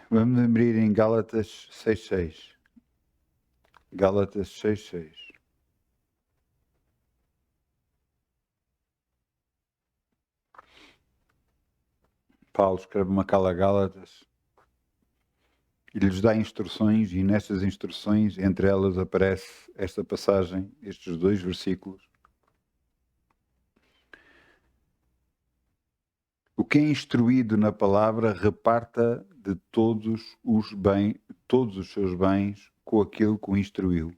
Vamos abrir em Gálatas 6:6. Gálatas 6:6. Paulo escreve uma carta a Gálatas e lhes dá instruções, e nestas instruções, entre elas, aparece esta passagem, estes 2 versículos. O que é instruído na palavra reparta de todos os seus bens com aquele que o instruiu.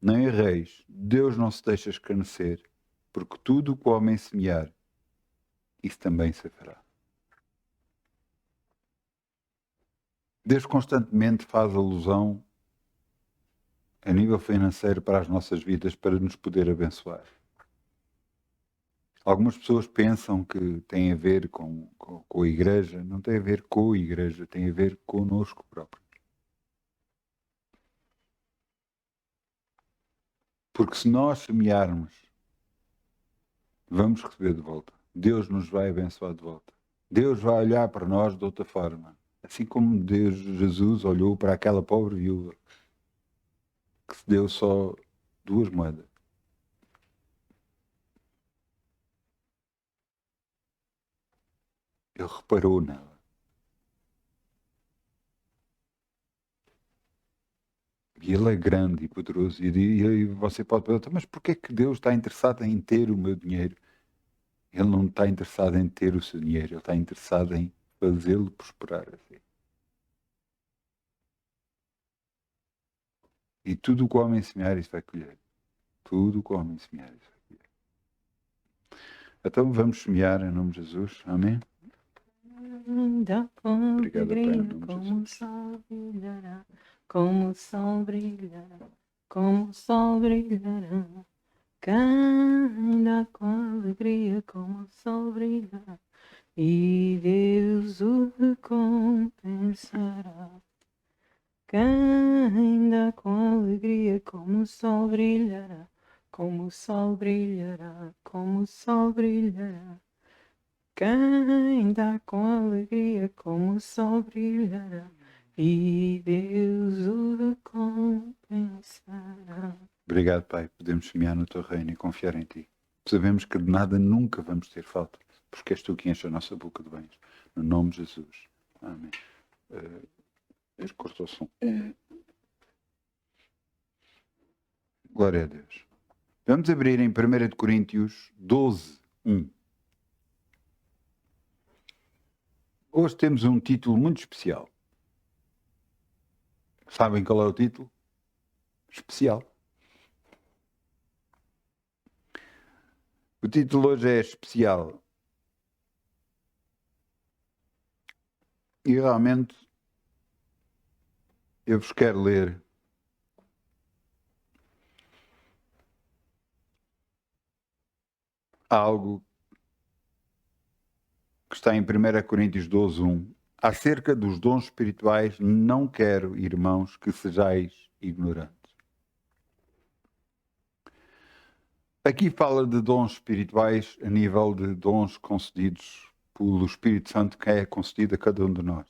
Não erreis, Deus não se deixa escarnecer, porque tudo o que o homem semear, isso também se fará. Deus constantemente faz alusão a nível financeiro para as nossas vidas, para nos poder abençoar. Algumas pessoas pensam que tem a ver com a igreja. Não tem a ver com a igreja, tem a ver connosco próprio. Porque se nós semearmos, vamos receber de volta. Deus nos vai abençoar de volta. Deus vai olhar para nós de outra forma. Assim como Jesus olhou para aquela pobre viúva que se deu só 2 moedas. Ele reparou nela. E ele é grande e poderoso. E você pode perguntar, mas porquê que Deus está interessado em ter o meu dinheiro? Ele não está interessado em ter o seu dinheiro. Ele está interessado em fazê-lo prosperar assim. E tudo o que o homem semear, isso vai colher. Tudo o que o homem semear, isso vai colher. Então vamos semear em nome de Jesus. Amém? Ainda com Obrigado, Pai, em alegria, nome de como o Jesus. sol brilhará, como o sol brilhará, como o sol brilhará. Ainda com alegria, como o sol brilhará, e Deus o recompensará. Ainda com alegria, como o sol brilhará, como o sol brilhará, como o sol brilhará. Quem dá com alegria, como o sol brilhará, e Deus o recompensará. Obrigado, Pai. Podemos semear no teu reino e confiar em ti. Sabemos que de nada nunca vamos ter falta, porque és tu que enche a nossa boca de bens. No nome de Jesus. Amém. Cortou o som. Glória a Deus. Vamos abrir em 1 Coríntios 12:1. Hoje temos um título muito especial. Sabem qual é o título? Especial. O título hoje é especial. E realmente eu vos quero ler algo que está em 1 Coríntios 12:1. Acerca dos dons espirituais, não quero, irmãos, que sejais ignorantes. Aqui fala de dons espirituais a nível de dons concedidos pelo Espírito Santo, que é concedido a cada um de nós.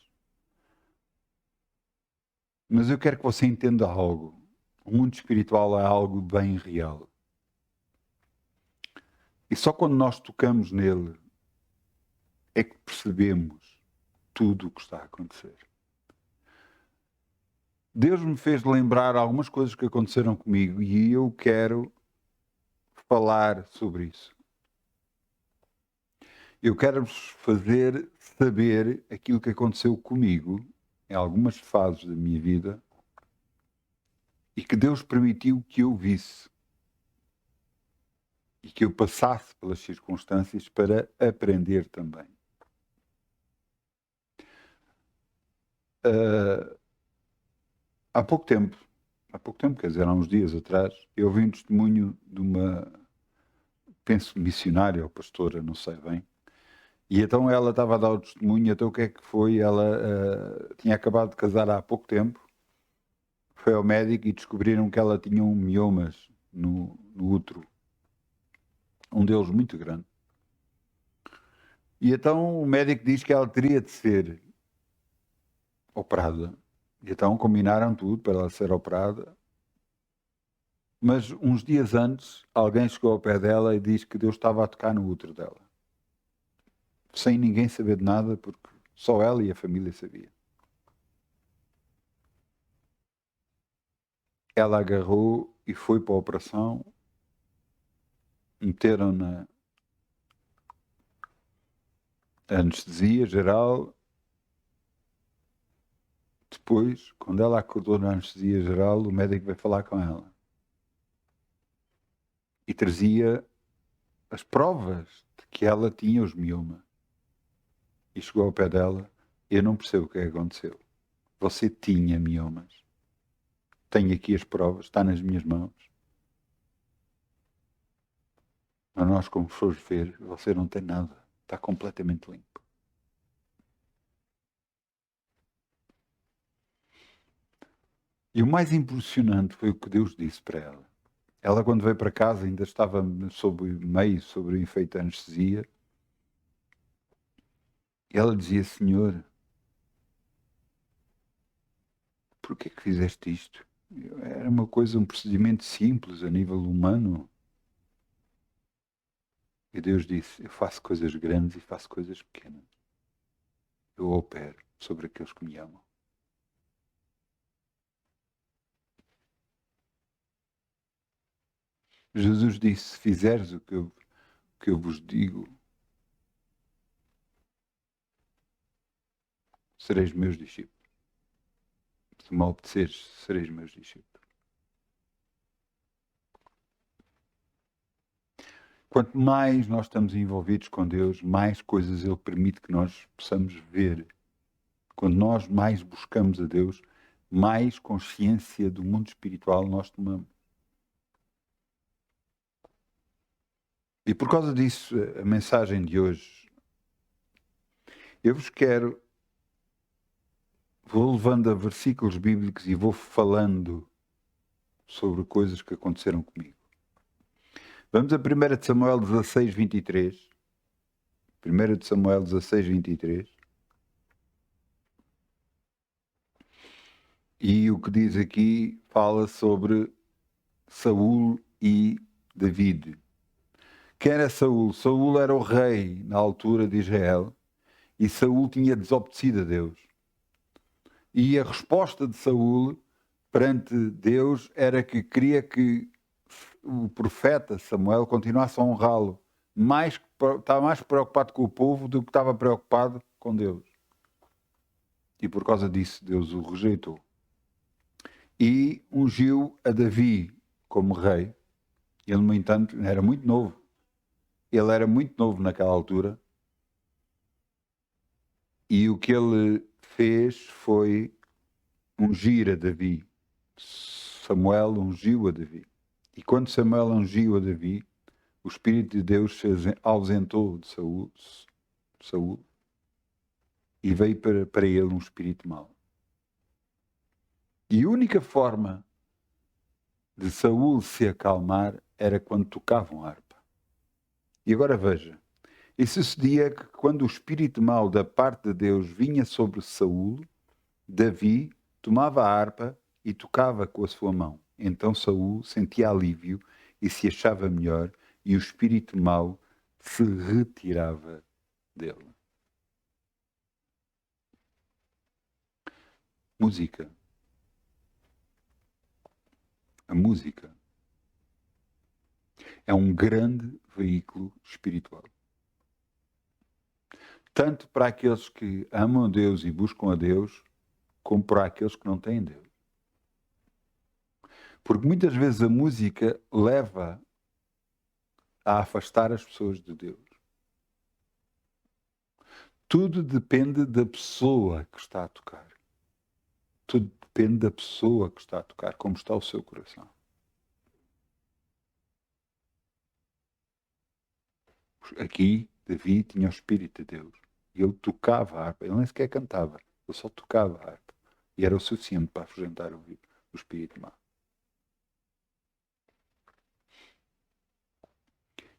Mas eu quero que você entenda algo. O mundo espiritual é algo bem real. E só quando nós tocamos nele é que percebemos tudo o que está a acontecer. Deus me fez lembrar algumas coisas que aconteceram comigo e eu quero falar sobre isso. Eu quero-vos fazer saber aquilo que aconteceu comigo em algumas fases da minha vida e que Deus permitiu que eu visse e que eu passasse pelas circunstâncias para aprender também. Há pouco tempo, quer dizer, há uns dias atrás, eu ouvi um testemunho de uma, penso, missionária ou pastora, não sei bem, e então ela estava a dar o testemunho. Então o que é que foi? Ela tinha acabado de casar há pouco tempo, foi ao médico e descobriram que ela tinha um miomas no útero, um deles muito grande. E então o médico diz que ela teria de ser operada. E então combinaram tudo para ela ser operada. Mas uns dias antes, alguém chegou ao pé dela e disse que Deus estava a tocar no útero dela. Sem ninguém saber de nada, porque só ela e a família sabiam. Ela agarrou e foi para a operação, meteram na anestesia geral. Depois, quando ela acordou na anestesia geral, o médico veio falar com ela. E trazia as provas de que ela tinha os miomas. E chegou ao pé dela, eu não percebo o que aconteceu. Você tinha miomas. Tenho aqui as provas, está nas minhas mãos. Mas nós, como fomos ver, você não tem nada. Está completamente limpo. E o mais impressionante foi o que Deus disse para ela. Ela, quando veio para casa, ainda estava sobre o efeito da anestesia. E ela dizia, Senhor, por que fizeste isto? Era uma coisa, um procedimento simples a nível humano. E Deus disse, eu faço coisas grandes e faço coisas pequenas. Eu opero sobre aqueles que me amam. Jesus disse, se fizeres o que eu vos digo, sereis meus discípulos. Se me obedeceres, sereis meus discípulos. Quanto mais nós estamos envolvidos com Deus, mais coisas Ele permite que nós possamos ver. Quando nós mais buscamos a Deus, mais consciência do mundo espiritual nós tomamos. E por causa disso, a mensagem de hoje, eu vos quero, vou levando a versículos bíblicos e vou falando sobre coisas que aconteceram comigo. Vamos a 1 de Samuel 16, 23. 1 de Samuel 16, 23. E o que diz aqui fala sobre Saul e David. Quem era Saul? Saul era o rei na altura de Israel e Saul tinha desobedecido a Deus. E a resposta de Saul perante Deus era que queria que o profeta Samuel continuasse a honrá-lo. Estava mais preocupado com o povo do que estava preocupado com Deus. E por causa disso Deus o rejeitou. E ungiu a Davi como rei. Ele, no entanto, era muito novo. Ele era muito novo naquela altura. E o que ele fez foi ungir a Davi. Samuel ungiu a Davi. E quando Samuel ungiu a Davi, o Espírito de Deus se ausentou de Saul e veio para ele um espírito mau. E a única forma de Saul se acalmar era quando tocavam harpa. E agora veja, e sucedia que quando o espírito mau da parte de Deus vinha sobre Saul, Davi tomava a harpa e tocava com a sua mão. Então Saul sentia alívio e se achava melhor, e o espírito mau se retirava dele. Música. A música é um grande veículo espiritual. Tanto para aqueles que amam a Deus e buscam a Deus, como para aqueles que não têm Deus. Porque muitas vezes a música leva a afastar as pessoas de Deus. Tudo depende da pessoa que está a tocar. Tudo depende da pessoa que está a tocar, como está o seu coração. Aqui, Davi tinha o Espírito de Deus. E ele tocava a harpa. Ele nem sequer cantava. Ele só tocava a harpa. E era o suficiente para afugentar o Espírito mau.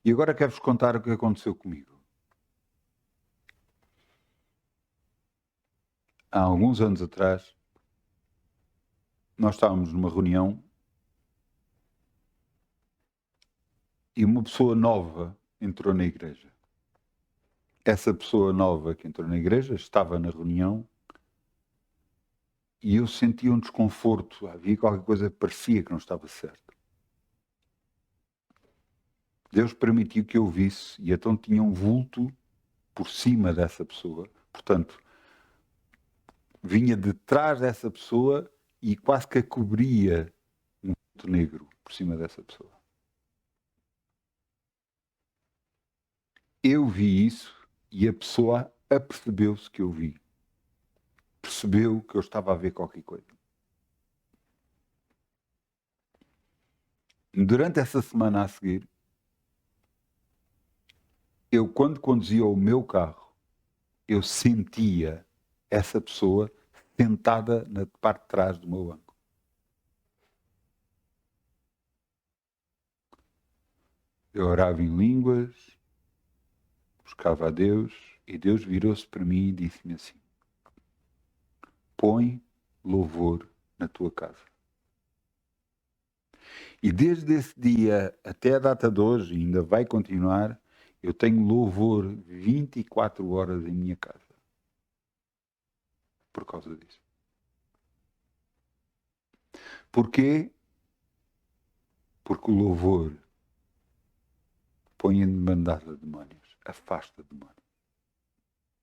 E agora quero-vos contar o que aconteceu comigo. há alguns anos atrás, nós estávamos numa reunião e uma pessoa nova entrou na igreja. Essa pessoa nova que entrou na igreja estava na reunião e eu sentia um desconforto. Havia qualquer coisa que parecia que não estava certo. Deus permitiu que eu visse e então tinha um vulto por cima dessa pessoa. Portanto, vinha de trás dessa pessoa e quase que a cobria um vulto negro por cima dessa pessoa. Eu vi isso e a pessoa apercebeu-se que eu vi. Percebeu que eu estava a ver qualquer coisa. Durante essa semana a seguir, eu, quando conduzia o meu carro, eu sentia essa pessoa sentada na parte de trás do meu banco. Eu orava em línguas, buscava a Deus, e Deus virou-se para mim e disse-me assim: põe louvor na tua casa. E desde esse dia até a data de hoje, ainda vai continuar, eu tenho louvor 24 horas em minha casa. Por causa disso. Porquê? Porque o louvor põe em demandada demónios, afasta demónios.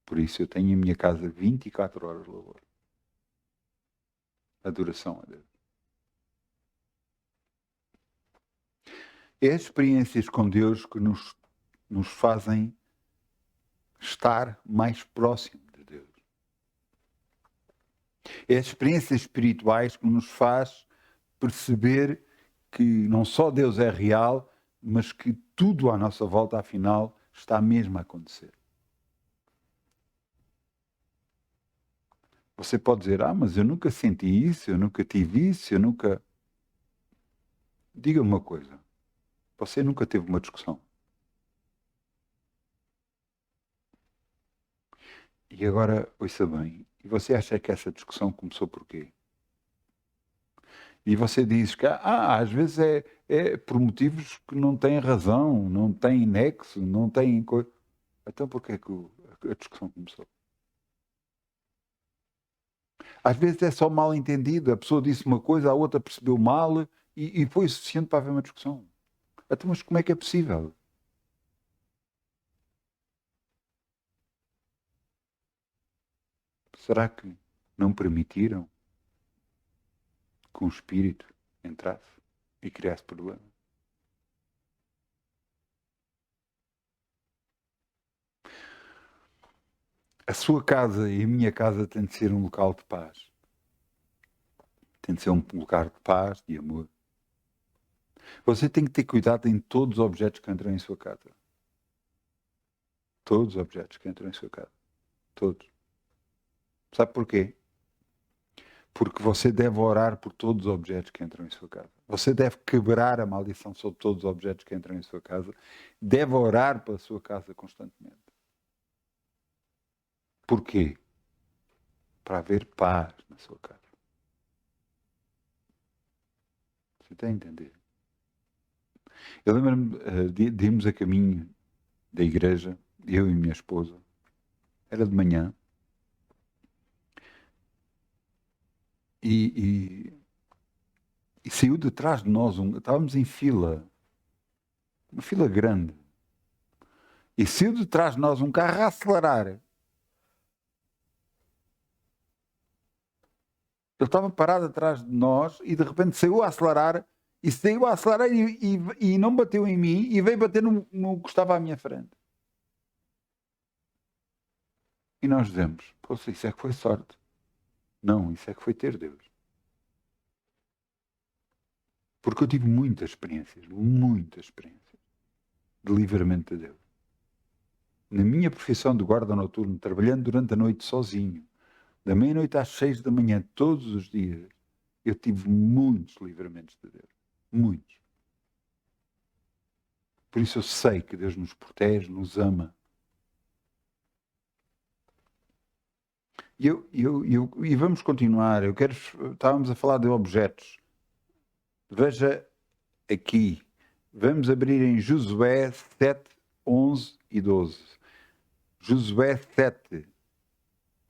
Por isso eu tenho em minha casa 24 horas de louvor. Adoração a Deus. É as experiências com Deus que nos fazem estar mais próximo de Deus. É as experiências espirituais que nos faz perceber que não só Deus é real, mas que tudo à nossa volta, afinal, está mesmo a acontecer. Você pode dizer, mas eu nunca senti isso, eu nunca tive isso, eu nunca... Diga-me uma coisa, você nunca teve uma discussão? E agora, ouça bem, e você acha que essa discussão começou por quê? E você diz que às vezes é por motivos que não têm razão, não têm nexo, não têm coisa. Então porquê que a discussão começou? Às vezes é só mal entendido, a pessoa disse uma coisa, a outra percebeu mal e foi suficiente para haver uma discussão. Então, mas como é que é possível? Será que não permitiram que um espírito entrasse e criasse problema? A sua casa e a minha casa tem de ser um local de paz. Tem de ser um lugar de paz, de amor. Você tem que ter cuidado em todos os objetos que entram em sua casa. Todos os objetos que entram em sua casa. Todos. Sabe porquê? Porque você deve orar por todos os objetos que entram em sua casa. Você deve quebrar a maldição sobre todos os objetos que entram em sua casa. Deve orar pela sua casa constantemente. Porquê? Para haver paz na sua casa. Você tem a entender? Eu lembro-me de irmos a caminho da igreja, eu e minha esposa. Era de manhã. E saiu de trás de nós, estávamos em fila, uma fila grande. E saiu de trás de nós um carro a acelerar. Ele estava parado atrás de nós e de repente saiu a acelerar e não bateu em mim e veio bater no que estava à minha frente. E nós dizemos, poxa, isso é que foi sorte. Não, isso é que foi ter Deus. Porque eu tive muitas experiências de livramento de Deus. Na minha profissão de guarda noturno, trabalhando durante a noite sozinho, da meia-noite às 6 da manhã, todos os dias, eu tive muitos livramentos de Deus. Muitos. Por isso eu sei que Deus nos protege, nos ama. E vamos continuar. Estávamos a falar de objetos. Veja aqui. Vamos abrir em Josué 7, 11 e 12. Josué 7.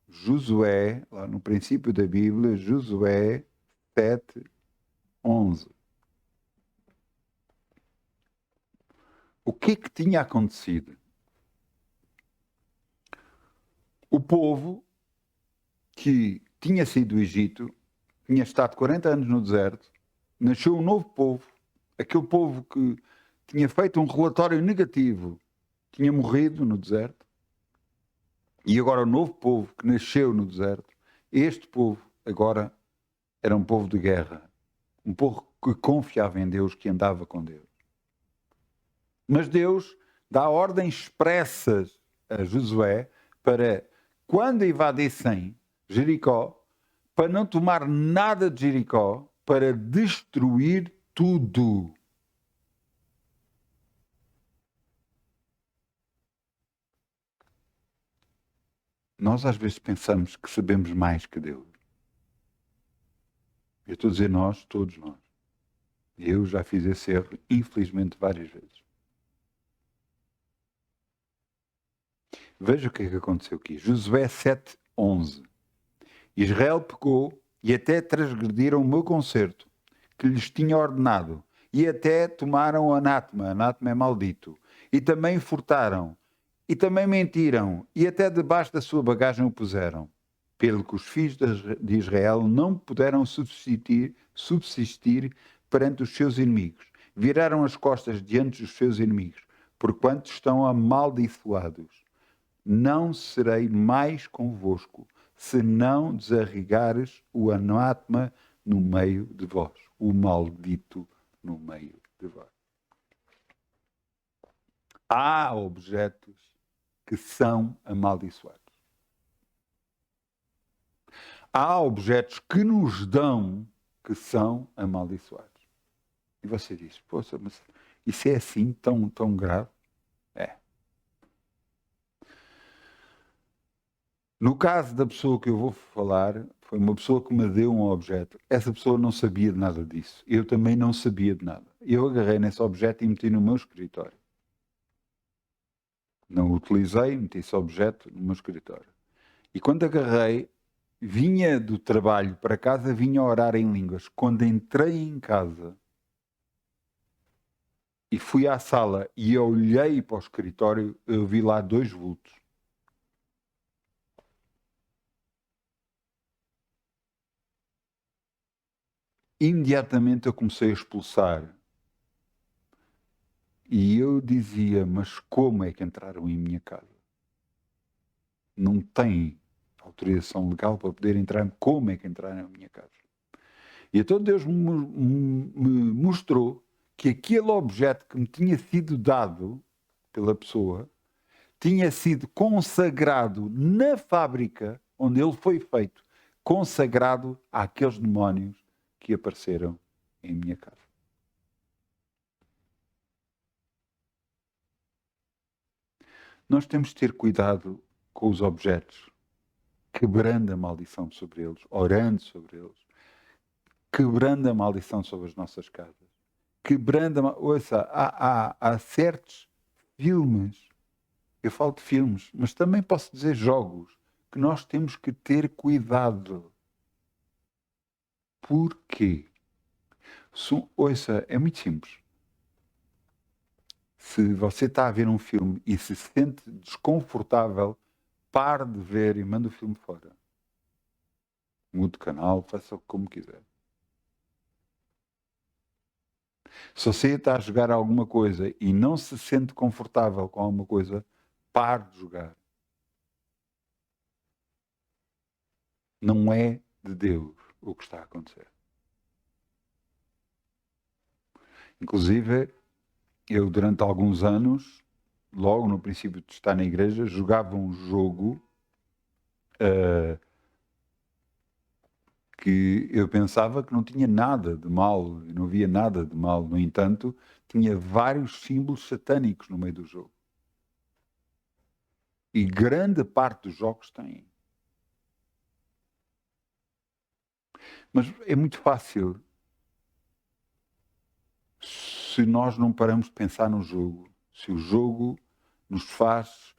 Josué, lá no princípio da Bíblia, Josué 7, 11. O que é que tinha acontecido? O povo que tinha sido do Egito, tinha estado 40 anos no deserto, nasceu um novo povo, aquele povo que tinha feito um relatório negativo, tinha morrido no deserto, e agora o novo povo que nasceu no deserto, este povo agora era um povo de guerra, um povo que confiava em Deus, que andava com Deus. Mas Deus dá ordens expressas a Josué para, quando invadissem Jericó, para não tomar nada de Jericó, para destruir tudo. Nós às vezes pensamos que sabemos mais que Deus. Eu estou a dizer nós, todos nós. Eu já fiz esse erro, infelizmente, várias vezes. Veja o que é que aconteceu aqui. Josué 7, 11. Israel pecou e até transgrediram o meu concerto, que lhes tinha ordenado, e até tomaram o anátema, anátema é maldito, e também furtaram, e também mentiram, e até debaixo da sua bagagem o puseram. Pelo que os filhos de Israel não puderam subsistir perante os seus inimigos. Viraram as costas diante dos seus inimigos, porquanto estão amaldiçoados. Não serei mais convosco, se não desarrigares o anátema no meio de vós, o maldito no meio de vós. Há objetos que são amaldiçoados. Há objetos que nos dão que são amaldiçoados. E você diz, poxa, mas isso é assim tão grave? É. No caso da pessoa que eu vou falar, foi uma pessoa que me deu um objeto. Essa pessoa não sabia de nada disso. Eu também não sabia de nada. Eu agarrei nesse objeto e meti no meu escritório. Não o utilizei, meti esse objeto no meu escritório. E quando agarrei, vinha do trabalho para casa, vinha orar em línguas. Quando entrei em casa e fui à sala e olhei para o escritório, eu vi lá 2 vultos. Imediatamente eu comecei a expulsar. E eu dizia, mas como é que entraram em minha casa? Não tem autorização legal para poder entrar. Como é que entraram em minha casa? E então Deus me mostrou que aquele objeto que me tinha sido dado pela pessoa tinha sido consagrado na fábrica onde ele foi feito, consagrado àqueles demónios que apareceram em minha casa. Nós temos de ter cuidado com os objetos, quebrando a maldição sobre eles, orando sobre eles, quebrando a maldição sobre as nossas casas, quebrando a... Ouça, há certos filmes, eu falo de filmes, mas também posso dizer jogos, que nós temos que ter cuidado. Porquê? Ouça, é muito simples. Se você está a ver um filme e se sente desconfortável, pare de ver e manda o filme fora. Mude o canal, faça como quiser. Se você está a jogar alguma coisa e não se sente confortável com alguma coisa, pare de jogar. Não é de Deus o que está a acontecer. Inclusive, eu durante alguns anos, logo no princípio de estar na igreja, jogava um jogo que eu pensava que não tinha nada de mal, não havia nada de mal. No entanto, tinha vários símbolos satânicos no meio do jogo. E grande parte dos jogos tem. Mas é muito fácil se nós não paramos de pensar no jogo, se o jogo nos faz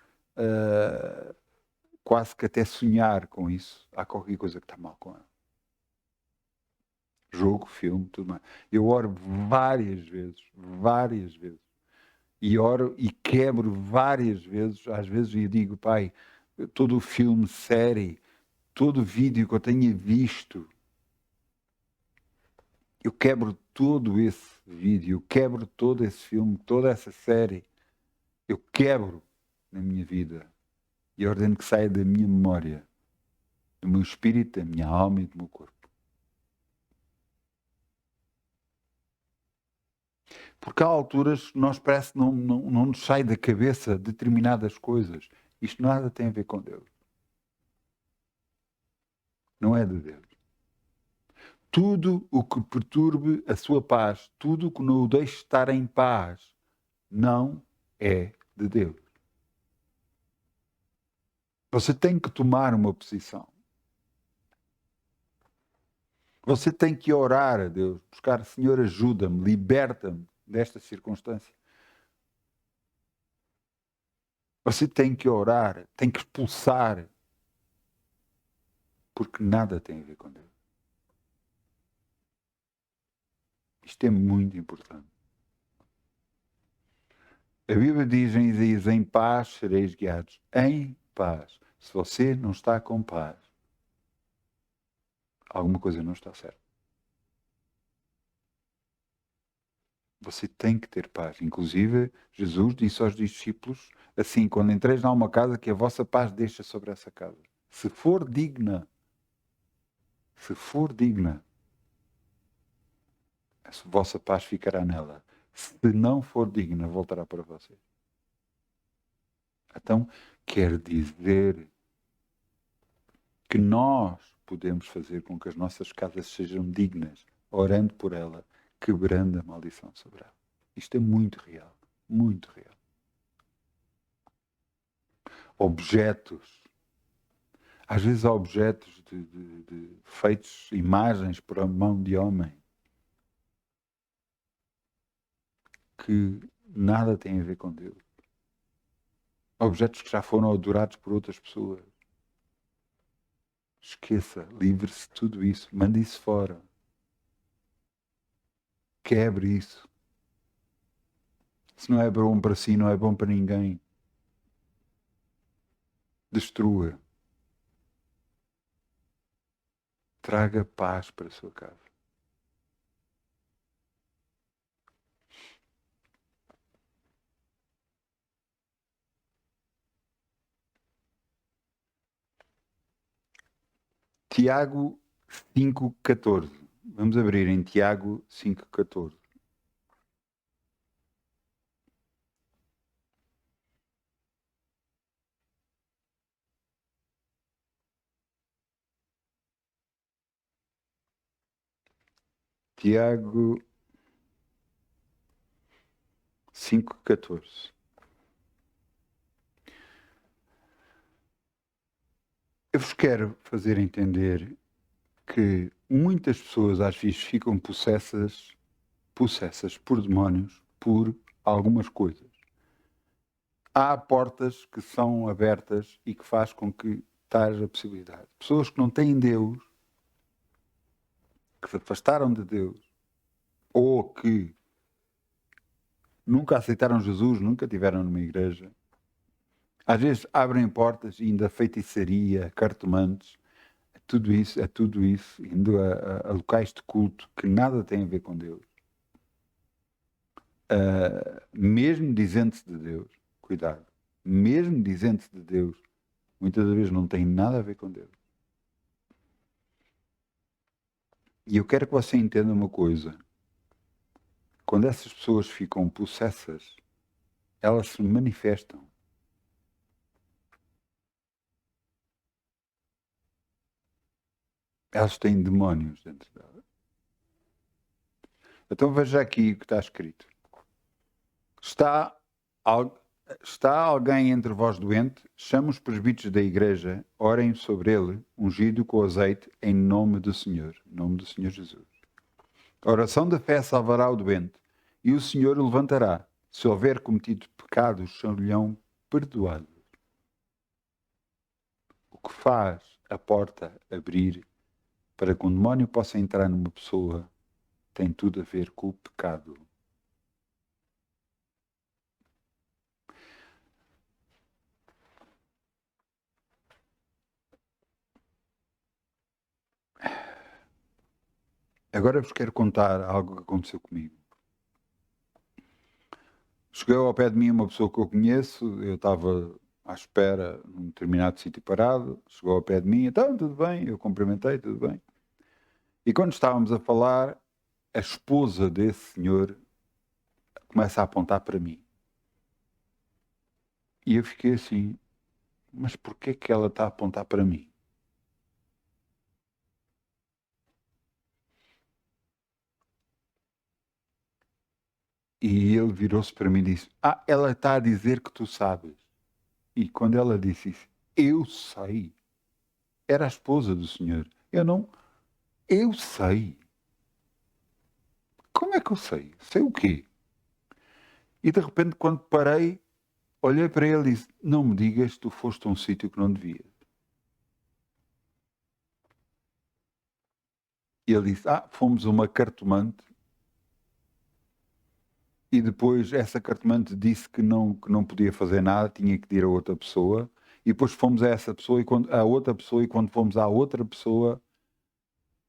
quase que até sonhar com isso, há qualquer coisa que está mal com ela. Jogo, filme, tudo mais. Eu oro várias vezes, e oro e quebro várias vezes, às vezes eu digo, Pai, todo o filme, série, todo o vídeo que eu tenha visto, eu quebro todo esse vídeo, eu quebro todo esse filme, toda essa série, eu quebro na minha vida e ordeno que saia da minha memória, do meu espírito, da minha alma e do meu corpo. Porque há alturas que nós parece que não nos sai da cabeça determinadas coisas. Isto nada tem a ver com Deus. Não é de Deus. Tudo o que perturbe a sua paz, tudo o que não o deixe estar em paz, não é de Deus. Você tem que tomar uma posição. Você tem que orar a Deus, buscar, Senhor, ajuda-me, liberta-me desta circunstância. Você tem que orar, tem que expulsar, porque nada tem a ver com Deus. Isto é muito importante. A Bíblia diz em Isaías, em paz sereis guiados. Em paz. Se você não está com paz, alguma coisa não está certa. Você tem que ter paz. Inclusive, Jesus disse aos discípulos, assim, quando entreis numa casa, que a vossa paz deixa sobre essa casa. Se for digna, a vossa paz ficará nela. Se não for digna, voltará para vocês. Então, quer dizer que nós podemos fazer com que as nossas casas sejam dignas, orando por ela, quebrando a maldição sobre ela. Isto é muito real, muito real. Objetos. Às vezes há objetos feitos, imagens por a mão de homem, que nada têm a ver com Deus. Objetos que já foram adorados por outras pessoas. Esqueça, livre-se de tudo isso, mande isso fora. Quebre isso. Se não é bom para si, não é bom para ninguém. Destrua. Traga paz para a sua casa. Tiago 5,14. Vamos abrir em Tiago 5,14. Tiago 5,14. Eu vos quero fazer entender que muitas pessoas às vezes ficam possessas por demónios, por algumas coisas. Há portas que são abertas e que faz com que haja possibilidade. Pessoas que não têm Deus, que se afastaram de Deus, ou que nunca aceitaram Jesus, nunca tiveram numa igreja, às vezes abrem portas indo a feitiçaria, cartomantes, é tudo isso, indo a locais de culto que nada têm a ver com Deus. Mesmo dizendo-se de Deus, cuidado, mesmo dizendo-se de Deus, muitas vezes não tem nada a ver com Deus. E eu quero que você entenda uma coisa. Quando essas pessoas ficam possessas, elas se manifestam. Elas têm demónios dentro delas. Então veja aqui o que está escrito. Está está alguém entre vós doente? Chama os presbíteros da igreja, orem sobre ele, ungido com azeite, em nome do Senhor. Em nome do Senhor Jesus. A oração da fé salvará o doente, e o Senhor o levantará. Se houver cometido pecados, são-lhe perdoados. O que faz a porta abrir para que um demónio possa entrar numa pessoa tem tudo a ver com o pecado. Agora vos quero contar algo que aconteceu comigo. Chegou ao pé de mim uma pessoa que eu conheço, eu estava à espera num determinado sítio parado, chegou ao pé de mim, então tudo bem, eu cumprimentei, tudo bem. E quando estávamos a falar, a esposa desse senhor começa a apontar para mim. E eu fiquei assim, mas porquê que ela está a apontar para mim? E ele virou-se para mim e disse, ela está a dizer que tu sabes. E quando ela disse isso, eu sei. Era a esposa do senhor. Eu sei. Como é que eu sei? Sei o quê? E de repente, quando parei, olhei para ele e disse, não me digas que tu foste a um sítio que não devias. E ele disse, fomos a uma cartomante. E depois essa cartomante disse que não podia fazer nada, tinha que ir a outra pessoa. E depois fomos a essa pessoa, a outra pessoa, e quando fomos à outra pessoa,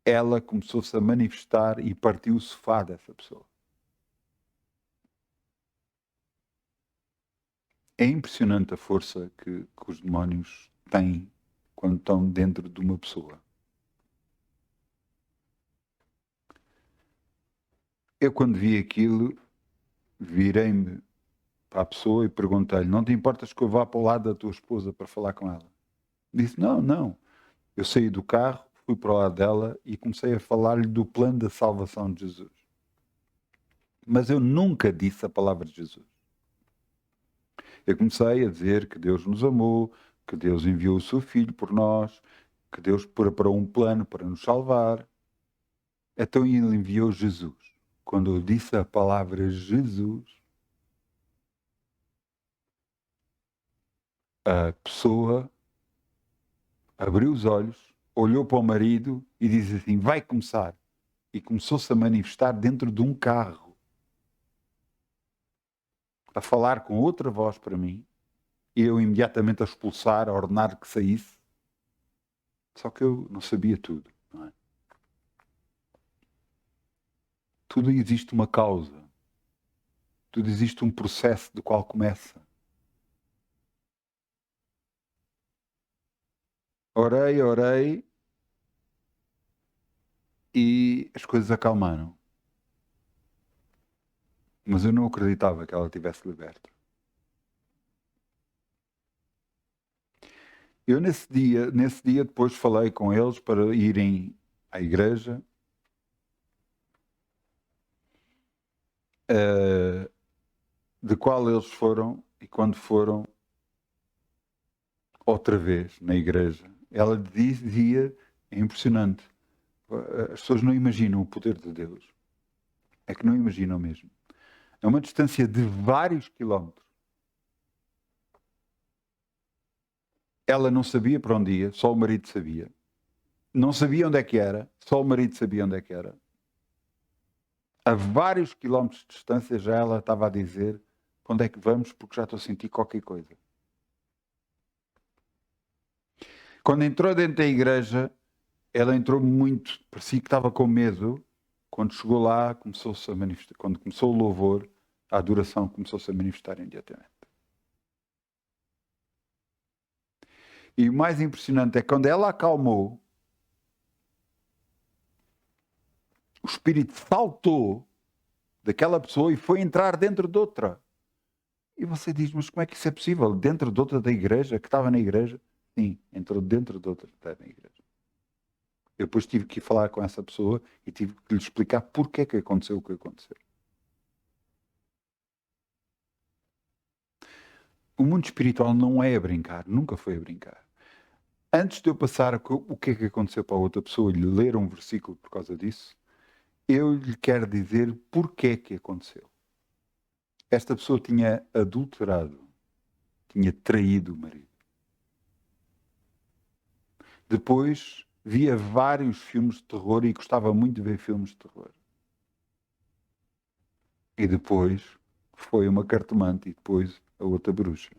ela começou-se a manifestar e partiu o sofá dessa pessoa. É impressionante a força que os demónios têm quando estão dentro de uma pessoa. Eu, quando vi aquilo, virei-me para a pessoa e perguntei-lhe, não te importas que eu vá para o lado da tua esposa para falar com ela? Disse, não. Eu saí do carro, fui para o lado dela e comecei a falar-lhe do plano da salvação de Jesus. Mas eu nunca disse a palavra de Jesus. Eu comecei a dizer que Deus nos amou, que Deus enviou o seu Filho por nós, que Deus preparou um plano para nos salvar. Então ele enviou Jesus. Quando eu disse a palavra Jesus, a pessoa abriu os olhos, olhou para o marido e disse assim, vai começar. E começou-se a manifestar dentro de um carro, a falar com outra voz para mim, e eu imediatamente a expulsar, a ordenar que saísse. Só que eu não sabia tudo. Não é? Tudo existe uma causa. Tudo existe um processo do qual começa. Orei e as coisas acalmaram. Mas eu não acreditava que ela tivesse liberta. Eu nesse dia depois falei com eles para irem à igreja, de qual eles foram, e quando foram outra vez na igreja, ela dizia, é impressionante, as pessoas não imaginam o poder de Deus. É que não imaginam mesmo. É uma distância de vários quilómetros. Ela não sabia para onde ia, só o marido sabia. Não sabia onde é que era, só o marido sabia onde é que era. A vários quilómetros de distância já ela estava a dizer para onde é que vamos, porque já estou a sentir qualquer coisa. Quando entrou dentro da igreja, ela entrou muito, parecia que estava com medo. Quando chegou lá, começou-se a manifestar. Quando começou o louvor, a adoração começou-se a manifestar imediatamente. E o mais impressionante é que quando ela acalmou, o espírito saltou daquela pessoa e foi entrar dentro de outra. E você diz, mas como é que isso é possível? Dentro de outra da igreja, que estava na igreja? Sim, entrou dentro de outra que estava na igreja. Eu depois tive que ir falar com essa pessoa e tive que lhe explicar porque é que aconteceu o que aconteceu. O mundo espiritual não é a brincar, nunca foi a brincar. Antes de eu passar o que é que aconteceu para a outra pessoa e lhe ler um versículo por causa disso, eu lhe quero dizer porque é que aconteceu. Esta pessoa tinha adulterado, tinha traído o marido. Depois via vários filmes de terror e gostava muito de ver filmes de terror. E depois foi uma cartomante e depois a outra bruxa.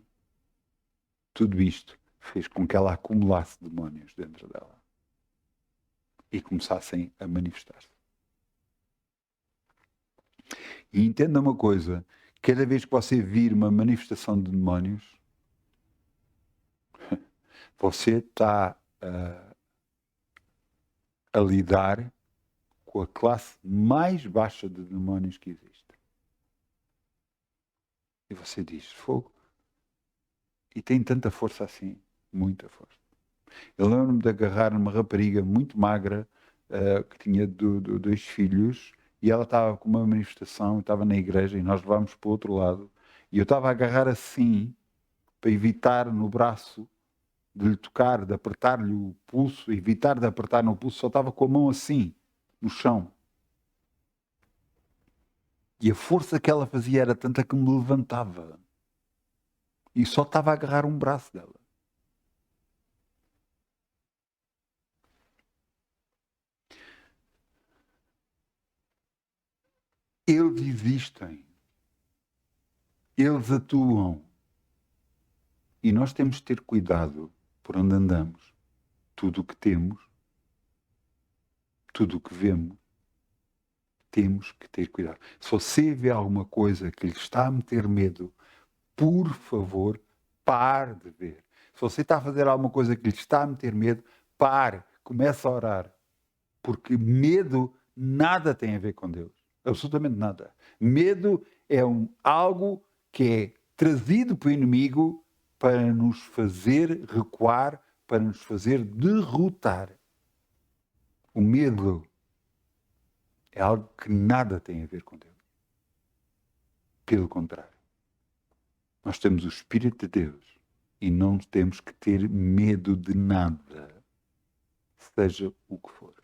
Tudo isto fez com que ela acumulasse demónios dentro dela e começassem a manifestar-se. E entenda uma coisa, cada vez que você vir uma manifestação de demónios, você está a lidar com a classe mais baixa de demónios que existe. E você diz, fogo. E tem tanta força assim, muita força. Eu lembro-me de agarrar uma rapariga muito magra, que tinha dois filhos, e ela estava com uma manifestação, estava na igreja, e nós levámos para o outro lado, e eu estava a agarrar assim, para evitar no braço de lhe tocar, de apertar-lhe o pulso, evitar de apertar no pulso, só estava com a mão assim, no chão. E a força que ela fazia era tanta que me levantava. E só estava a agarrar um braço dela. Eles existem. Eles atuam. E nós temos de ter cuidado por onde andamos. Tudo o que temos, tudo o que vemos, temos que ter cuidado. Se você vê alguma coisa que lhe está a meter medo, por favor, pare de ver. Se você está a fazer alguma coisa que lhe está a meter medo, pare, comece a orar. Porque medo nada tem a ver com Deus. Absolutamente nada. Medo é algo que é trazido pelo inimigo para nos fazer recuar, para nos fazer derrotar. O medo é algo que nada tem a ver com Deus. Pelo contrário. Nós temos o Espírito de Deus e não temos que ter medo de nada, seja o que for.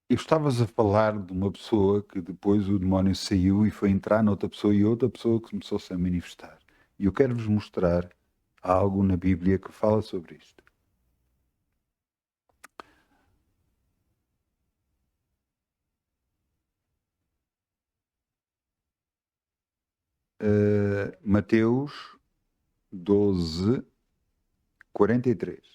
Eu estavas a falar de uma pessoa que depois o demónio saiu e foi entrar noutra pessoa e outra pessoa começou-se a manifestar. E eu quero-vos mostrar algo na Bíblia que fala sobre isto. Mateus 12, 43.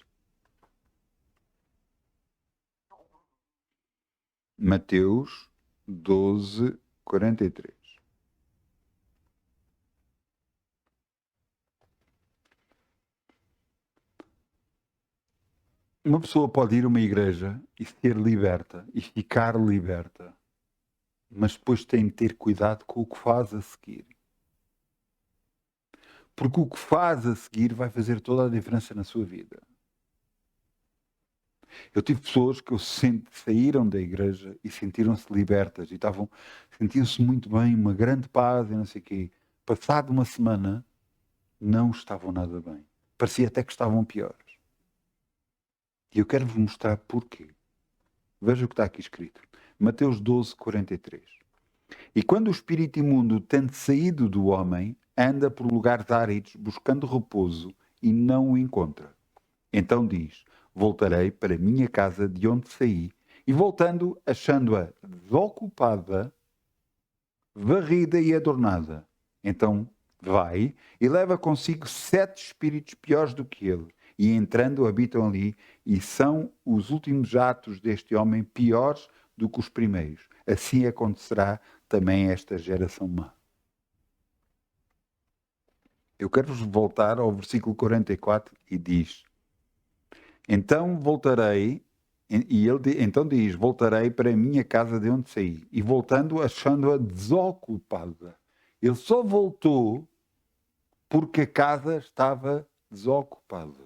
Mateus 12, 43. Uma pessoa pode ir a uma igreja e ser liberta e ficar liberta, mas depois tem de ter cuidado com o que faz a seguir. Porque o que faz a seguir vai fazer toda a diferença na sua vida. Eu tive pessoas que saíram da igreja e sentiram-se libertas e sentiam-se muito bem, uma grande paz e não sei o quê. Passado uma semana, não estavam nada bem. Parecia até que estavam piores. E eu quero-vos mostrar porquê. Veja o que está aqui escrito. Mateus 12, 43. E quando o espírito imundo, tendo saído do homem, anda por lugares áridos, buscando repouso, e não o encontra. Então diz, voltarei para a minha casa de onde saí, e voltando, achando-a desocupada, varrida e adornada. Então vai e leva consigo 7 espíritos piores do que ele, e entrando habitam ali, e são os últimos atos deste homem piores do que os primeiros. Assim acontecerá também a esta geração má. Eu quero-vos voltar ao versículo 44 e diz, então voltarei, e ele então diz, voltarei para a minha casa de onde saí, e voltando achando-a desocupada. Ele só voltou porque a casa estava desocupada.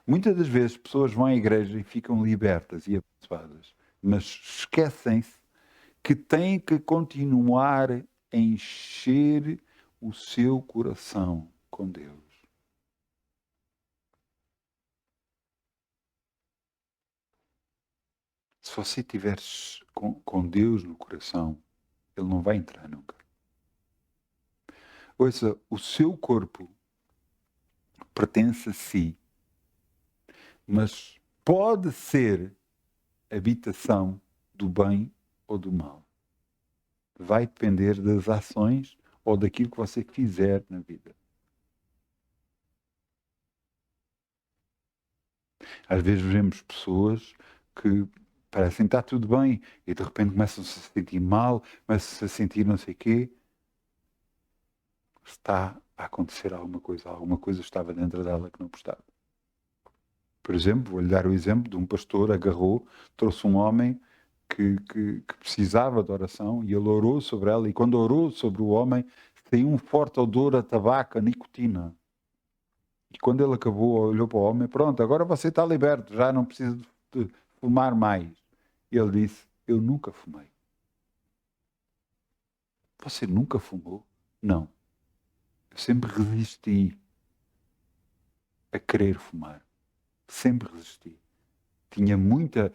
Muitas das vezes pessoas vão à igreja e ficam libertas e abençoadas, mas esquecem-se que tem que continuar a encher o seu coração com Deus. Se você estiver com Deus no coração, Ele não vai entrar nunca. Ouça, o seu corpo pertence a si, mas pode ser habitação do bem ou do mal. Vai depender das ações ou daquilo que você fizer na vida. Às vezes vemos pessoas que parecem que está tudo bem e de repente começam-se a sentir mal, começam-se a sentir não sei o quê. Está a acontecer alguma coisa estava dentro dela que não prestava. Por exemplo, vou-lhe dar o exemplo de um pastor agarrou, trouxe um homem que precisava de oração e ele orou sobre ela, e quando orou sobre o homem, saiu um forte odor a tabaco, a nicotina. E quando ele acabou, olhou para o homem, pronto, agora você está liberto, já não precisa de fumar mais. E ele disse, eu nunca fumei. Você nunca fumou? Não. Eu sempre resisti a querer fumar. Sempre resisti. Tinha muita,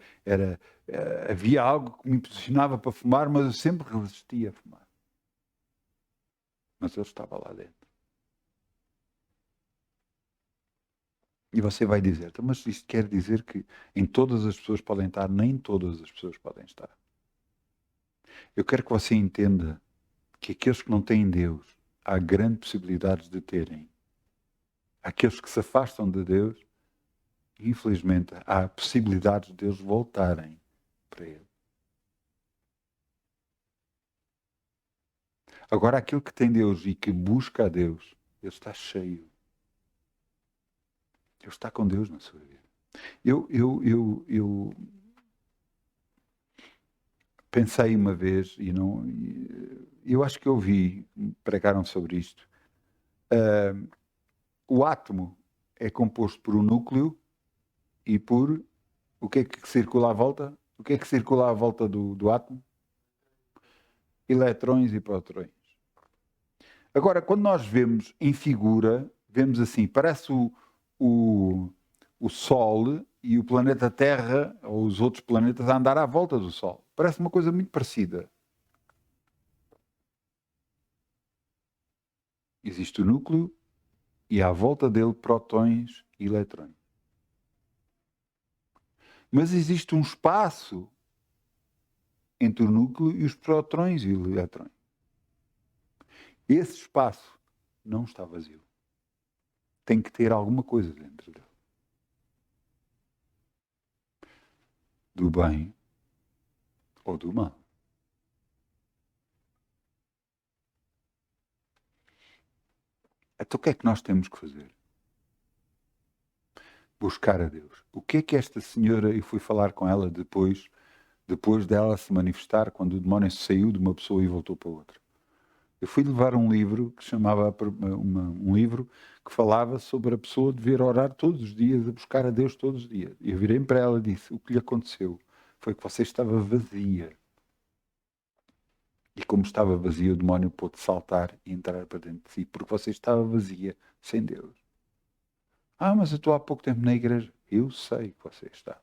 havia algo que me impressionava para fumar, mas eu sempre resistia a fumar. Mas ele estava lá dentro. E você vai dizer, mas isto quer dizer que em todas as pessoas podem estar, nem todas as pessoas podem estar. Eu quero que você entenda que aqueles que não têm Deus, há grande possibilidade de terem. Aqueles que se afastam de Deus, infelizmente, há possibilidades de Deus voltarem para Ele. Agora, aquele que tem Deus e que busca a Deus, ele está cheio. Ele está com Deus na sua vida. Eu pensei uma vez, eu acho que pregaram sobre isto. O átomo é composto por um núcleo e por o que é que circula à volta? O que é que circula à volta do átomo? Eletrões e prótons. Agora, quando nós vemos em figura, vemos assim, parece o Sol e o planeta Terra, ou os outros planetas, a andar à volta do Sol. Parece uma coisa muito parecida. Existe o núcleo e à volta dele prótons e eletrões. Mas existe um espaço entre o núcleo e os prótons e os eletrões. Esse espaço não está vazio. Tem que ter alguma coisa dentro dele. Do bem ou do mal. Então o que é que nós temos que fazer? Buscar a Deus. O que é que esta senhora, eu fui falar com ela depois dela se manifestar, quando o demónio saiu de uma pessoa e voltou para outra. Eu fui levar um livro que chamava um livro que falava sobre a pessoa dever orar todos os dias, a buscar a Deus todos os dias. E eu virei para ela e disse, o que lhe aconteceu foi que você estava vazia. E como estava vazia, o demónio pôde saltar e entrar para dentro de si, porque você estava vazia, sem Deus. Ah, mas eu estou há pouco tempo na igreja. Eu sei que você está.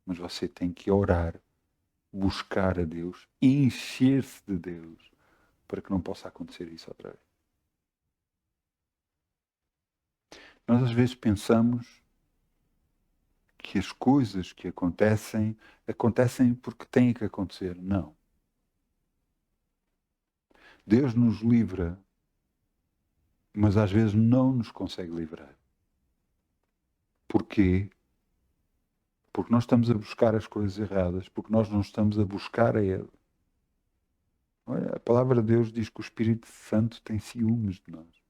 Mas você tem que orar, buscar a Deus, encher-se de Deus, para que não possa acontecer isso outra vez. Nós às vezes pensamos que as coisas que acontecem porque têm que acontecer. Não. Deus nos livra, mas às vezes não nos consegue livrar. Porquê? Porque nós estamos a buscar as coisas erradas, porque nós não estamos a buscar a Ele. Olha, a palavra de Deus diz que o Espírito Santo tem ciúmes de nós.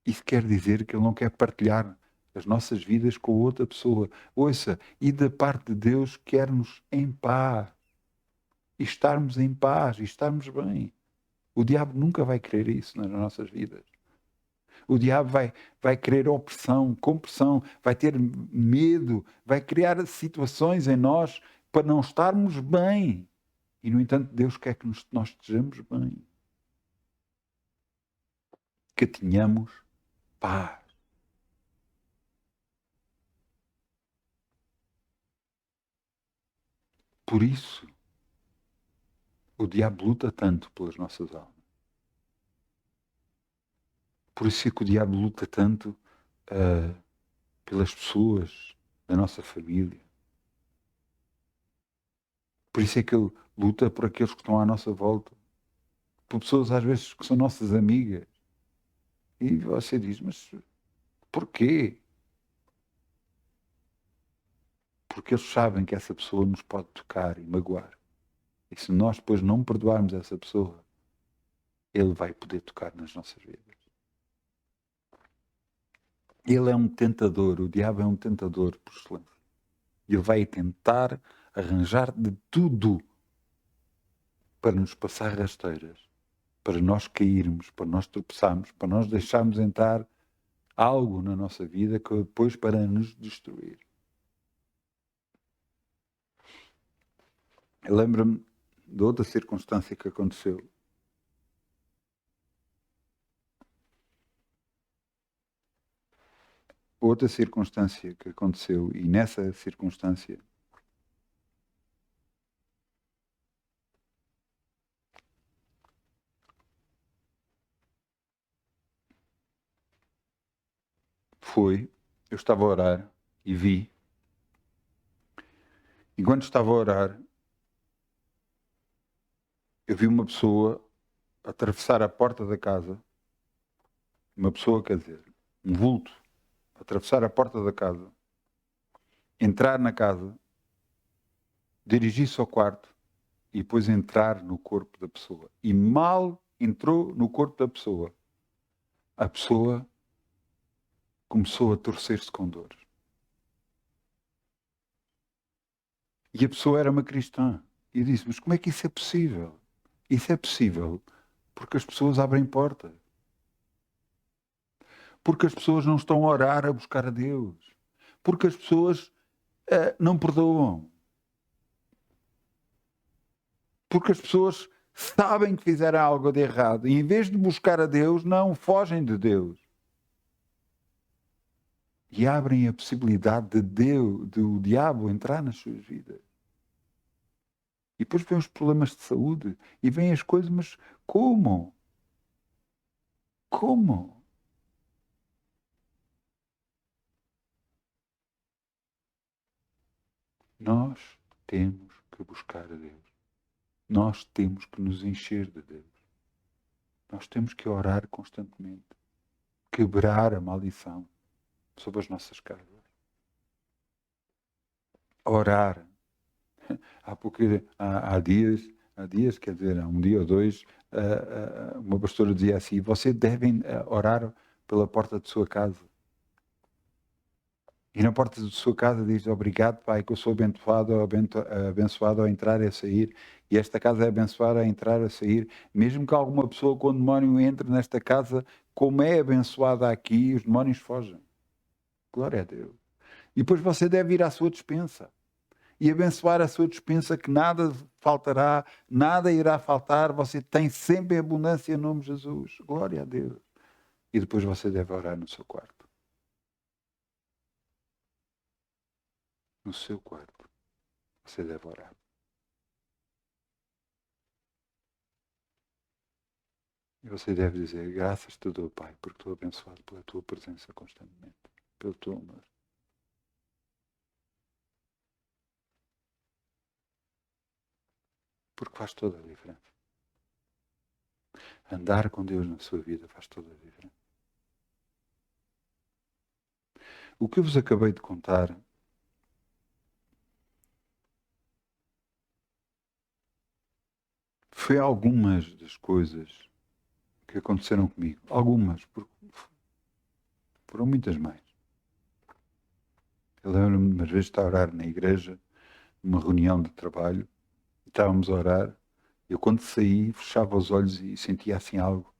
Isso quer dizer que Ele não quer partilhar as nossas vidas com outra pessoa. Ouça, e da parte de Deus quer-nos em paz. E estarmos em paz, e estarmos bem. O diabo nunca vai querer isso nas nossas vidas. O diabo vai querer opressão, compressão, vai ter medo, vai criar situações em nós para não estarmos bem. E, no entanto, Deus quer que nós estejamos bem. Que tenhamos paz. Por isso, o diabo luta tanto pelas nossas almas. Por isso é que o diabo luta tanto pelas pessoas da nossa família. Por isso é que ele luta por aqueles que estão à nossa volta. Por pessoas, às vezes, que são nossas amigas. E você diz, mas porquê? Porque eles sabem que essa pessoa nos pode tocar e magoar. E se nós depois não perdoarmos essa pessoa, ele vai poder tocar nas nossas vidas. Ele é um tentador, o diabo é um tentador por excelência. Ele vai tentar arranjar de tudo para nos passar rasteiras, para nós cairmos, para nós tropeçarmos, para nós deixarmos entrar algo na nossa vida que depois para nos destruir. Eu lembro-me de outra circunstância que aconteceu. Outra circunstância que aconteceu, e nessa circunstância eu estava a orar e vi, enquanto estava a orar, eu vi uma pessoa atravessar a porta da casa, uma pessoa, quer dizer, um vulto, atravessar a porta da casa, entrar na casa, dirigir-se ao quarto e depois entrar no corpo da pessoa. E mal entrou no corpo da pessoa, a pessoa começou a torcer-se com dor. E a pessoa era uma cristã. E eu disse, mas como é que isso é possível? Isso é possível porque as pessoas abrem portas. Porque as pessoas não estão a orar a buscar a Deus. Porque as pessoas não perdoam. Porque as pessoas sabem que fizeram algo de errado. E em vez de buscar a Deus, não fogem de Deus. E abrem a possibilidade de Deus, do diabo entrar nas suas vidas. E depois vêm os problemas de saúde. E vêm as coisas, mas como? Como? Nós temos que buscar a Deus. Nós temos que nos encher de Deus. Nós temos que orar constantemente. Quebrar a maldição sobre as nossas casas. Orar. Há dias, quer dizer, há um dia ou dois, uma pastora dizia assim, você deve orar pela porta de sua casa. E na porta de sua casa diz, obrigado, Pai, que eu sou abençoado ao entrar e a sair. E esta casa é abençoada a entrar e a sair. Mesmo que alguma pessoa com demónio entre nesta casa, como é abençoada aqui, os demónios fogem. Glória a Deus. E depois você deve ir à sua despensa. E abençoar a sua despensa, que nada faltará, nada irá faltar. Você tem sempre abundância em nome de Jesus. Glória a Deus. E depois você deve orar no seu quarto. No seu quarto. Você deve orar. E você deve dizer, graças te dou, Pai, porque estou abençoado pela tua presença constantemente, pelo teu amor. Porque faz toda a diferença. Andar com Deus na sua vida faz toda a diferença. O que eu vos acabei de contar foi algumas das coisas que aconteceram comigo. Algumas, porque foram muitas mais. Eu lembro-me de umas vezes estar a orar na igreja, numa reunião de trabalho, e estávamos a orar. Eu, quando saí, fechava os olhos e sentia assim algo.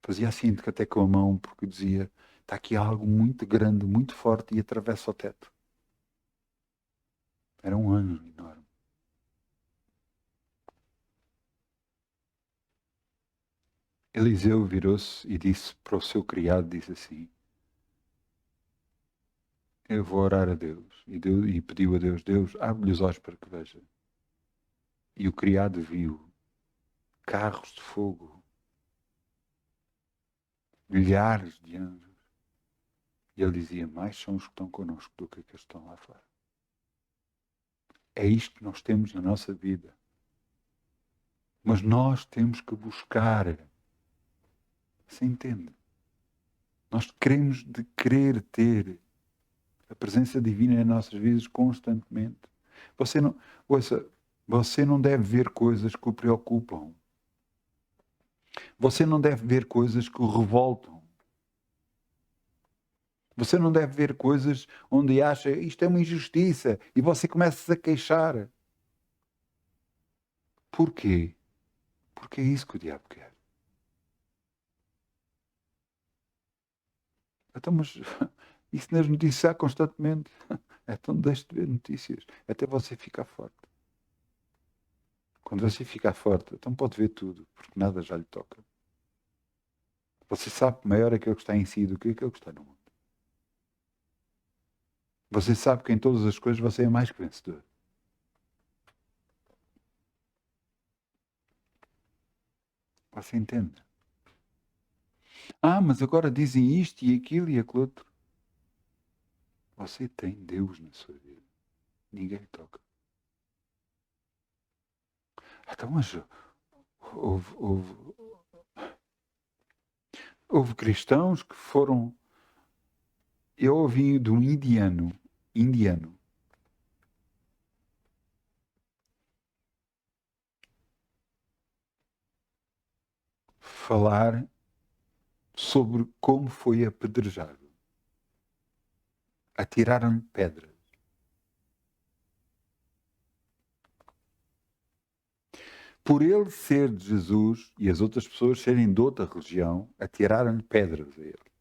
Fazia assim até com a mão, porque dizia, está aqui algo muito grande, muito forte e atravessa o teto. Era um anjo enorme. Eliseu virou-se e disse para o seu criado, disse assim, eu vou orar a Deus. E pediu a Deus, Deus, abre-lhe os olhos para que veja. E o criado viu carros de fogo, milhares de anjos. E ele dizia, mais são os que estão connosco do que aqueles que estão lá fora. É isto que nós temos na nossa vida. Mas nós temos que buscar. Você entende? Nós queremos de querer ter a presença divina nas nossas vidas constantemente. Você não deve ver coisas que o preocupam. Você não deve ver coisas que o revoltam. Você não deve ver coisas onde acha isto é uma injustiça e você começa a queixar. Porquê? Porque é isso que o diabo quer. Então, mas isso nas notícias há constantemente. Então deixe de ver notícias até você ficar forte. Quando você ficar forte, então pode ver tudo, porque nada já lhe toca. Você sabe que maior é aquele que está em si do que aquele que está no mundo. Você sabe que em todas as coisas você é mais que vencedor. Você entende? Ah, mas agora dizem isto e aquilo e aquilo outro. Você tem Deus na sua vida. Ninguém lhe toca. Então, mas houve cristãos que foram... Eu ouvi de um indiano, falar sobre como foi apedrejado. Atiraram-lhe pedras. Por ele ser de Jesus e as outras pessoas serem de outra religião, atiraram-lhe pedras a ele.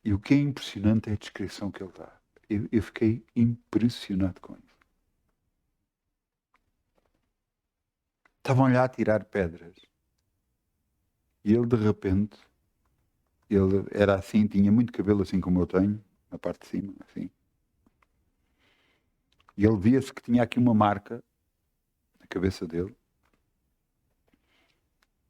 E o que é impressionante é a descrição que ele dá. Eu fiquei impressionado com isso. Estavam-lhe a atirar pedras. E ele, de repente, ele era assim, tinha muito cabelo assim como eu tenho, na parte de cima, assim. E ele via-se que tinha aqui uma marca na cabeça dele.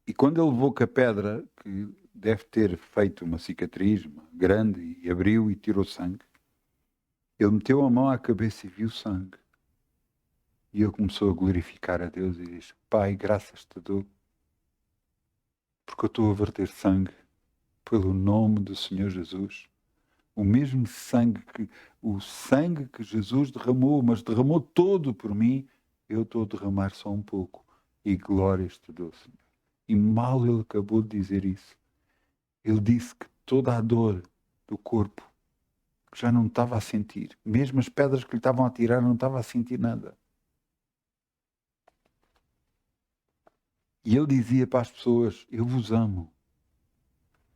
E quando ele levou com a pedra, que deve ter feito uma cicatriz grande, e abriu e tirou sangue, ele meteu a mão à cabeça e viu sangue. E ele começou a glorificar a Deus e disse, Pai, graças te dou, porque eu estou a verter sangue pelo nome do Senhor Jesus. O mesmo sangue o sangue que Jesus derramou, mas derramou todo por mim, eu estou a derramar só um pouco. E glórias te dou, Senhor. E mal ele acabou de dizer isso, ele disse que toda a dor do corpo, que já não estava a sentir, mesmo as pedras que lhe estavam a tirar, não estava a sentir nada. E ele dizia para as pessoas, eu vos amo.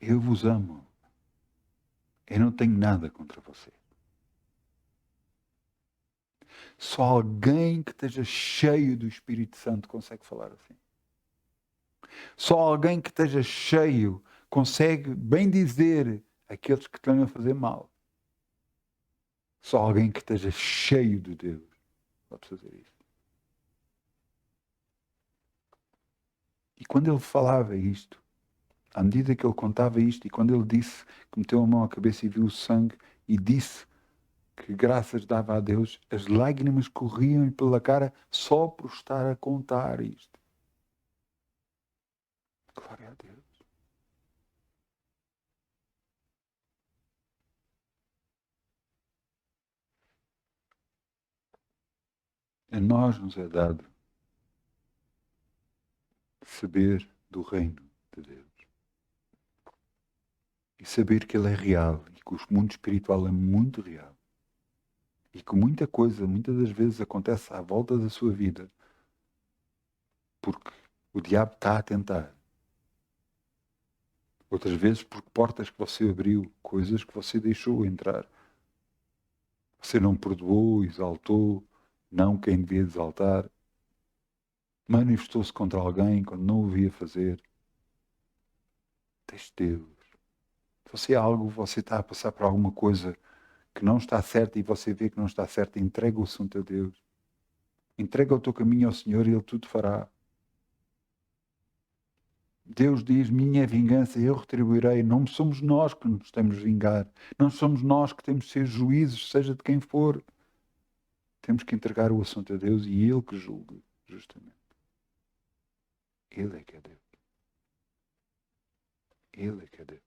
Eu vos amo. Eu não tenho nada contra você. Só alguém que esteja cheio do Espírito Santo consegue falar assim. Só alguém que esteja cheio consegue bem dizer aqueles que estão a fazer mal. Só alguém que esteja cheio de Deus pode fazer isso. E quando ele falava isto, à medida que ele contava isto, e quando ele disse que meteu a mão à cabeça e viu o sangue, e disse que graças dava a Deus, as lágrimas corriam-lhe pela cara só por estar a contar isto. Glória a Deus. A nós nos é dado saber do reino de Deus. E saber que ele é real e que o mundo espiritual é muito real. E que muita coisa, muitas das vezes, acontece à volta da sua vida porque o diabo está a tentar. Outras vezes porque portas que você abriu, coisas que você deixou entrar. Você não perdoou, exaltou, não quem devia exaltar. manifestou-se contra alguém quando não o devia fazer. Deixe Deus. Você está a passar por alguma coisa que não está certa e você vê que não está certa, entrega o assunto a Deus. Entrega o teu caminho ao Senhor e Ele tudo fará. Deus diz, minha é vingança, eu retribuirei. Não somos nós que nos temos de vingar. Não somos nós que temos de ser juízes, seja de quem for. Temos que entregar o assunto a Deus e Ele que julgue, justamente. Ele é que é Deus. Ele é que é Deus.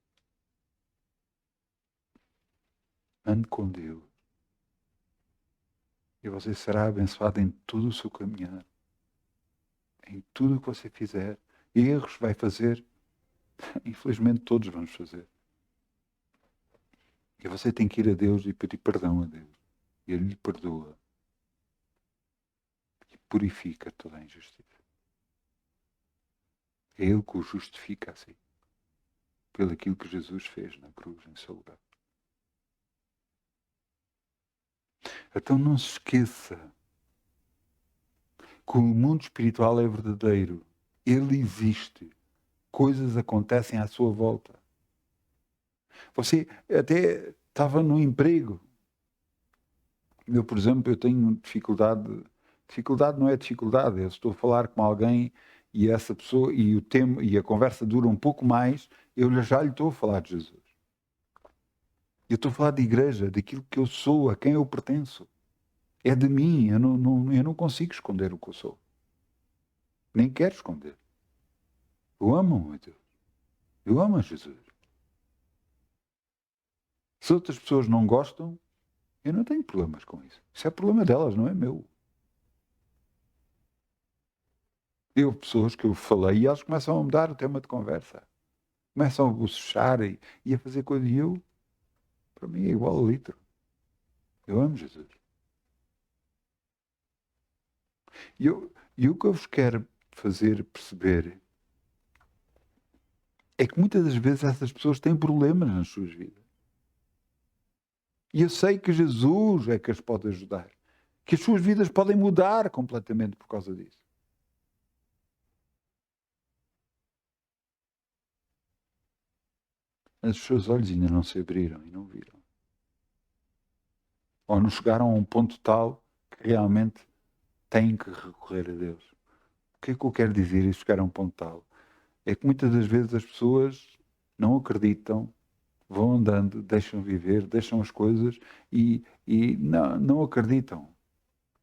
Ande com Deus. E você será abençoado em todo o seu caminhar. Em tudo o que você fizer. Erros vai fazer. Infelizmente todos vamos fazer. E você tem que ir a Deus e pedir perdão a Deus. E Ele lhe perdoa. E purifica toda a injustiça. É Ele que o justifica assim. Pelo aquilo que Jesus fez na cruz em seu lugar. Então não se esqueça que o mundo espiritual é verdadeiro. Ele existe. Coisas acontecem à sua volta. Você até estava no emprego. Eu, por exemplo, eu tenho dificuldade. Dificuldade não é dificuldade. Eu estou a falar com alguém e essa pessoa e o tema e a conversa dura um pouco mais. Eu já lhe estou a falar de Jesus. Eu estou a falar de igreja, daquilo que eu sou, a quem eu pertenço. É de mim. Eu não consigo esconder o que eu sou. Nem quero esconder. Eu amo muito. Eu amo a Jesus. Se outras pessoas não gostam, eu não tenho problemas com isso. Isso é problema delas, não é meu. Eu, pessoas que eu falei, e elas começam a mudar o tema de conversa. Começam a bocejar e a fazer coisas. E eu, para mim, é igual a litro. Eu amo Jesus. E o que eu vos quero fazer perceber é que muitas das vezes essas pessoas têm problemas nas suas vidas. E eu sei que Jesus é que as pode ajudar. Que as suas vidas podem mudar completamente por causa disso. Mas os seus olhos ainda não se abriram e não viram. Ou não chegaram a um ponto tal que realmente têm que recorrer a Deus. O que é que eu quero dizer isso, chegar a um ponto tal? É que muitas das vezes as pessoas não acreditam, vão andando, deixam viver, deixam as coisas e não acreditam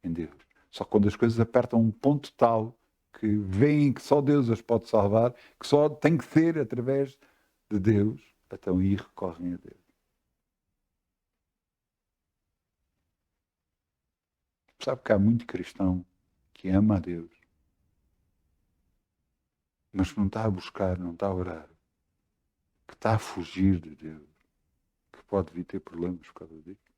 em Deus. Só quando as coisas apertam um ponto tal que veem que só Deus as pode salvar, que só tem que ser através de Deus, então aí recorrem a Deus. Sabe que há muito cristão que ama a Deus, mas que não está a buscar, não está a orar, que está a fugir de Deus, que pode vir ter problemas por causa disso.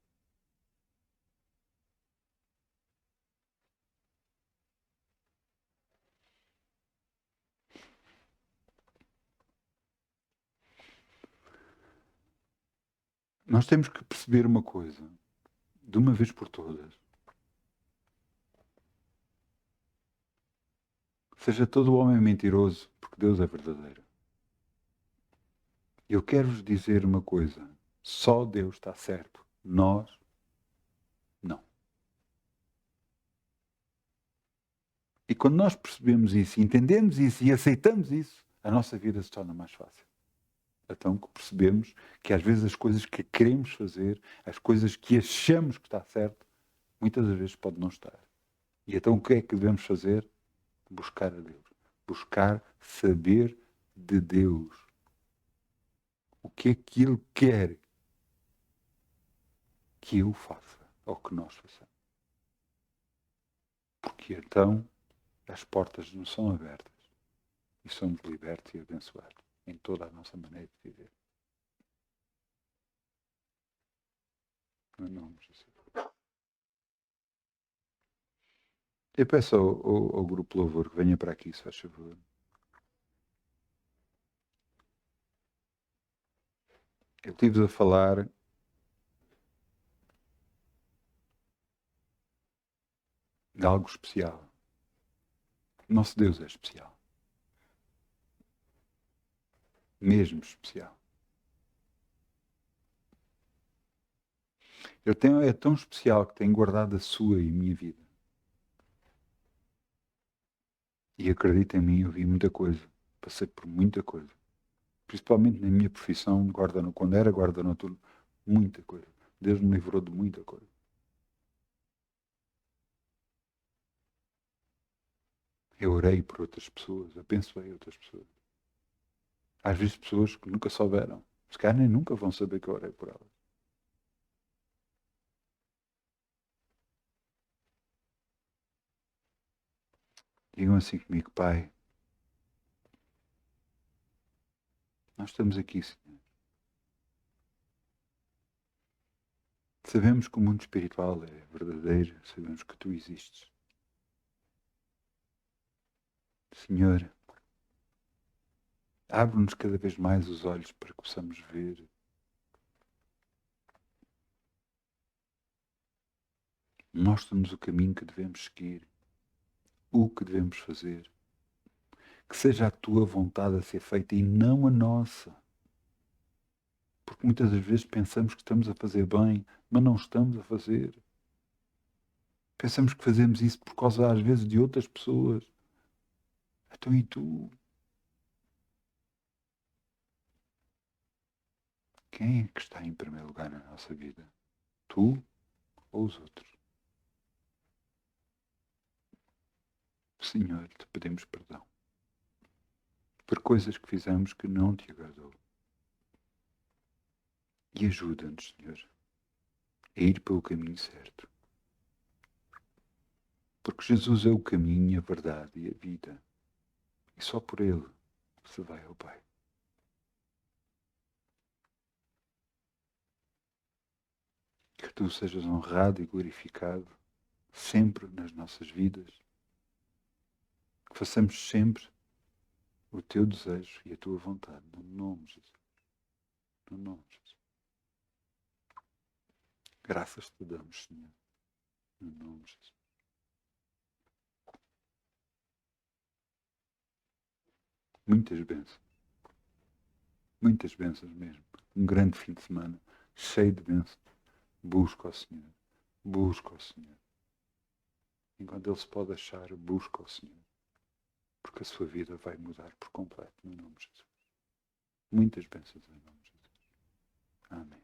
Nós temos que perceber uma coisa, de uma vez por todas. Seja todo homem mentiroso, porque Deus é verdadeiro. Eu quero-vos dizer uma coisa, só Deus está certo, nós não. E quando nós percebemos isso, entendemos isso e aceitamos isso, a nossa vida se torna mais fácil. Então percebemos que às vezes as coisas que queremos fazer, as coisas que achamos que está certo, muitas das vezes pode não estar. E então o que é que devemos fazer? Buscar a Deus. Buscar saber de Deus. O que é que Ele quer que eu faça, ou que nós façamos. Porque então as portas nos são abertas e somos libertos e abençoados em toda a nossa maneira de viver. No nome de Jesus. Eu peço ao grupo Louvor que venha para aqui, se faz favor. Eu estive a falar de algo especial. Nosso Deus é especial. Mesmo especial. É tão especial que tem guardado a sua e a minha vida. E acredita em mim, eu vi muita coisa. Passei por muita coisa. Principalmente na minha profissão, quando era guarda noturno, muita coisa. Deus me livrou de muita coisa. Eu orei por outras pessoas, abençoei outras pessoas. Às vezes pessoas que nunca souberam. Se calhar nem nunca vão saber que eu orei por elas. Digam assim comigo, Pai, nós estamos aqui, Senhor. Sabemos que o mundo espiritual é verdadeiro, sabemos que Tu existes. Senhor, abre-nos cada vez mais os olhos para que possamos ver. Mostra-nos o caminho que devemos seguir, o que devemos fazer. Que seja a Tua vontade a ser feita e não a nossa. Porque muitas das vezes pensamos que estamos a fazer bem, mas não estamos a fazer. Pensamos que fazemos isso por causa, às vezes, de outras pessoas. Então, e tu? Quem é que está em primeiro lugar na nossa vida? Tu ou os outros? Senhor, te pedimos perdão por coisas que fizemos que não te agradou. E ajuda-nos, Senhor, a ir pelo caminho certo. Porque Jesus é o caminho, a verdade e a vida. E só por Ele se vai ao Pai. Que Tu sejas honrado e glorificado sempre nas nossas vidas. Que façamos sempre o Teu desejo e a Tua vontade. No nome de Jesus. No nome de Jesus. Graças te damos, Senhor. No nome de Jesus. Muitas bênçãos. Muitas bênçãos mesmo. Um grande fim de semana. Cheio de bênçãos. Busca ao Senhor. Busca ao Senhor. Enquanto Ele se pode achar, busca ao Senhor. Porque a sua vida vai mudar por completo. No nome de Jesus. Muitas bênçãos em nome de Jesus. Amém.